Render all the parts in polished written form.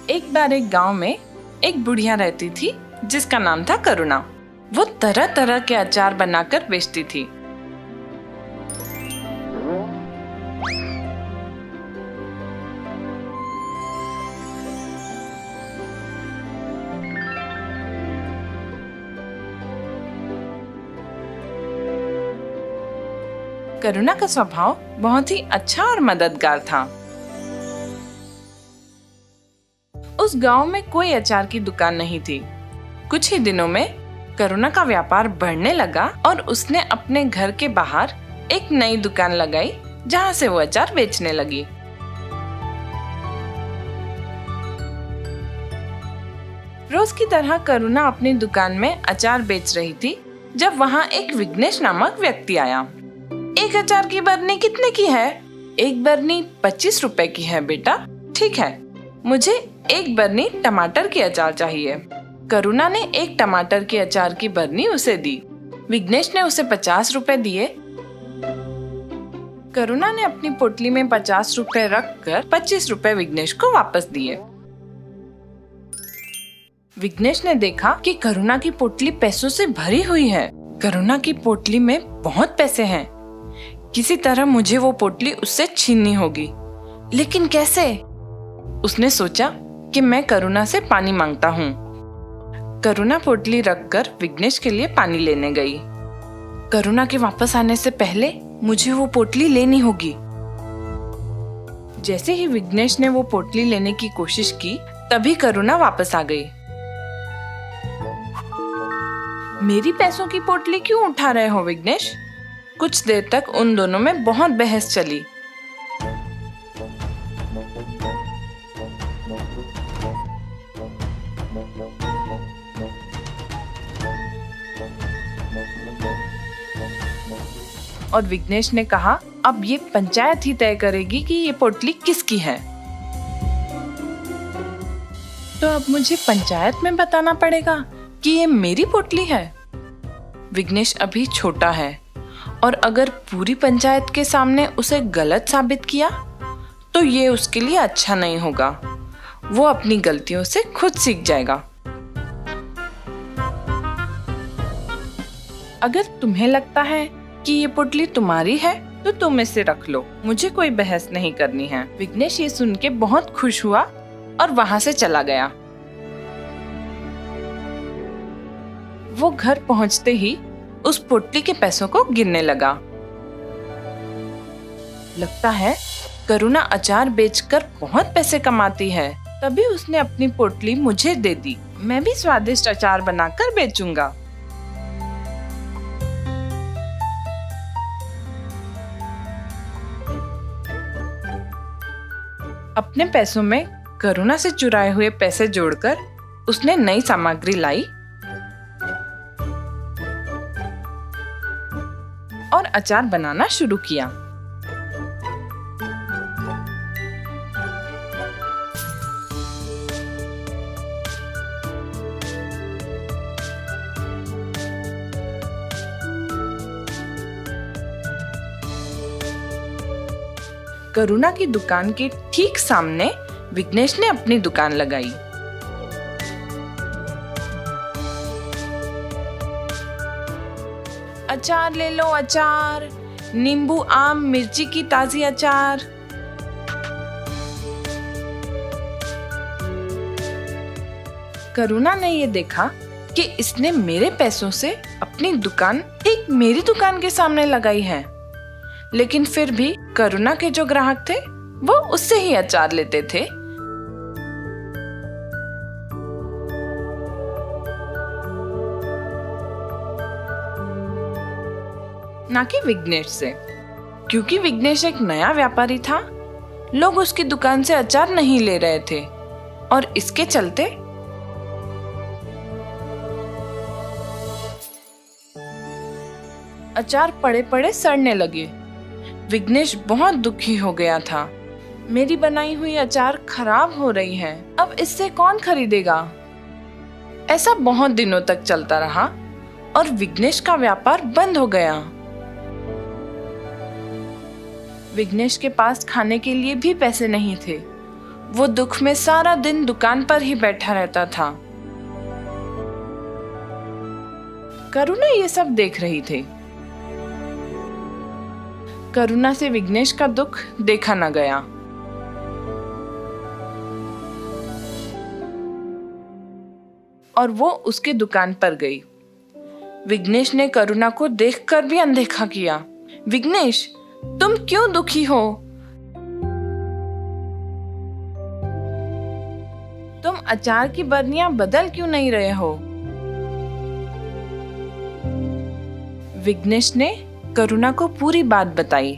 एक बार एक गांव में एक बुढ़िया रहती थी जिसका नाम था करुणा। वो तरह तरह के अचार बनाकर बेचती थी। करुणा का स्वभाव बहुत ही अच्छा और मददगार था। उस गांव में कोई अचार की दुकान नहीं थी। कुछ ही दिनों में करुणा का व्यापार बढ़ने लगा और उसने अपने घर के बाहर एक नई दुकान लगाई जहां से वो अचार बेचने लगी। रोज की तरह करुणा अपनी दुकान में अचार बेच रही थी जब वहां एक विघ्नेश नामक व्यक्ति आया। एक अचार की बरनी कितने की है? एक बरनी 25 रुपए की है बेटा। ठीक है, मुझे एक बरनी टमाटर की अचार चाहिए। करुणा ने एक टमाटर के अचार की बरनी उसे दी। विघ्नेश ने उसे 50 रुपए दिए। करुणा ने अपनी पोटली में 50 रुपए रखकर 25 रुपए विघ्नेश को वापस दिए। विघ्नेश ने देखा कि करुणा की पोटली पैसों से भरी हुई है। करुणा की पोटली में बहुत पैसे हैं। किसी तरह मुझे वो पोटली उससे छीननी होगी, लेकिन कैसे? उसने सोचा कि मैं करुणा से पानी मांगता हूँ। करुणा पोटली रखकर विघ्नेश के लिए पानी लेने गई। करुणा के वापस आने से पहले मुझे वो पोटली लेनी होगी। जैसे ही विघ्नेश ने वो पोटली लेने की कोशिश की, तभी करुणा वापस आ गई। मेरी पैसों की पोटली क्यों उठा रहे हो विघ्नेश? कुछ देर तक उन दोनों में बहुत बहस चली। और विघ्नेश ने कहा, अब ये पंचायत ही तय करेगी कि ये पोटली किसकी है। तो अब मुझे पंचायत में बताना पड़ेगा कि ये मेरी पोटली है। विघ्नेश अभी छोटा है और अगर पूरी पंचायत के सामने उसे गलत साबित किया तो ये उसके लिए अच्छा नहीं होगा। वो अपनी गलतियों से खुद सीख जाएगा। अगर तुम्हें लगता है कि ये पोटली तुम्हारी है तो तुम इसे रख लो, मुझे कोई बहस नहीं करनी है। विघ्नेश ये सुन के बहुत खुश हुआ और वहां से चला गया। वो घर पहुंचते ही उस पोटली के पैसों को गिनने लगा। लगता है करुणा अचार बेचकर बहुत पैसे कमाती है, तभी उसने अपनी पोटली मुझे दे दी। मैं भी स्वादिष्ट अचार बनाकर बेचूंगा। अपने पैसों में करुणा से चुराए हुए पैसे जोड़कर उसने नई सामग्री लाई और अचार बनाना शुरू किया। करुणा की दुकान के ठीक सामने विघ्नेश ने अपनी दुकान लगाई। अचार ले लो अचार, नींबू आम मिर्ची की ताजी अचार। करुणा ने ये देखा कि इसने मेरे पैसों से अपनी दुकान ठीक मेरी दुकान के सामने लगाई है, लेकिन फिर भी करुणा के जो ग्राहक थे वो उससे ही अचार लेते थे। ना कि विघ्नेश से, क्योंकि विघ्नेश एक नया व्यापारी था। लोग उसकी दुकान से अचार नहीं ले रहे थे और इसके चलते अचार पड़े पड़े सड़ने लगे। विघ्नेश बहुत दुखी हो गया था। मेरी बनाई हुई अचार खराब हो रही है, अब इससे कौन खरीदेगा? ऐसा बहुत दिनों तक चलता रहा और विघ्नेश का व्यापार बंद हो गया। विघ्नेश के पास खाने के लिए भी पैसे नहीं थे। वो दुख में सारा दिन दुकान पर ही बैठा रहता था। करुणा ये सब देख रही थी। करुणा से विघ्नेश का दुख देखा न गया। और वो उसके दुकान पर गई। विघ्नेश ने करुणा को देखकर भी अनदेखा किया। विघ्नेश, तुम क्यों दुखी हो? तुम अचार की बरनियां बदल क्यों नहीं रहे हो? विघ्नेश ने करुणा को पूरी बात बताई।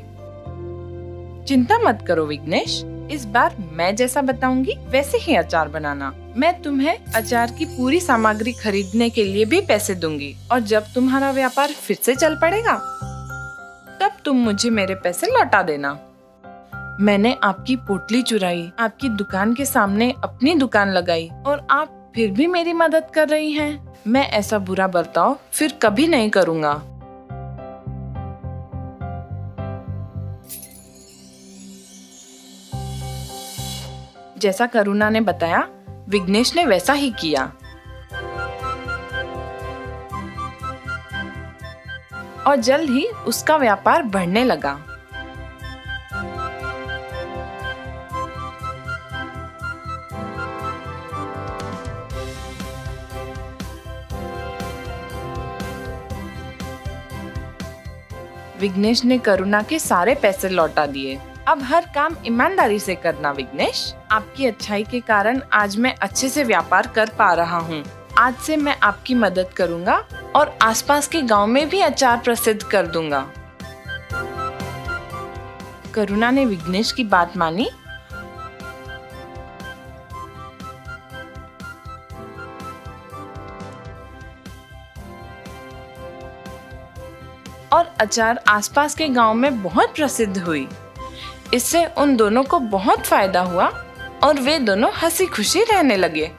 चिंता मत करो विघ्नेश, इस बार मैं जैसा बताऊंगी वैसे ही अचार बनाना। मैं तुम्हें अचार की पूरी सामग्री खरीदने के लिए भी पैसे दूंगी और जब तुम्हारा व्यापार फिर से चल पड़ेगा तब तुम मुझे मेरे पैसे लौटा देना। मैंने आपकी पोटली चुराई, आपकी दुकान के सामने अपनी दुकान लगाई और आप फिर भी मेरी मदद कर रही हैं। मैं ऐसा बुरा बर्ताव फिर कभी नहीं करूँगा। जैसा करुणा ने बताया, विघ्नेश ने वैसा ही किया। और जल्द ही उसका व्यापार बढ़ने लगा। विघ्नेश ने करुणा के सारे पैसे लौटा दिए। अब हर काम ईमानदारी से करना विघ्नेश। आपकी अच्छाई के कारण आज मैं अच्छे से व्यापार कर पा रहा हूँ। आज से मैं आपकी मदद करूँगा और आसपास के गांव में भी अचार प्रसिद्ध कर दूंगा। करुणा ने विघ्नेश की बात मानी और अचार आसपास के गांव में बहुत प्रसिद्ध हुई। इससे उन दोनों को बहुत फायदा हुआ और वे दोनों हंसी खुशी रहने लगे।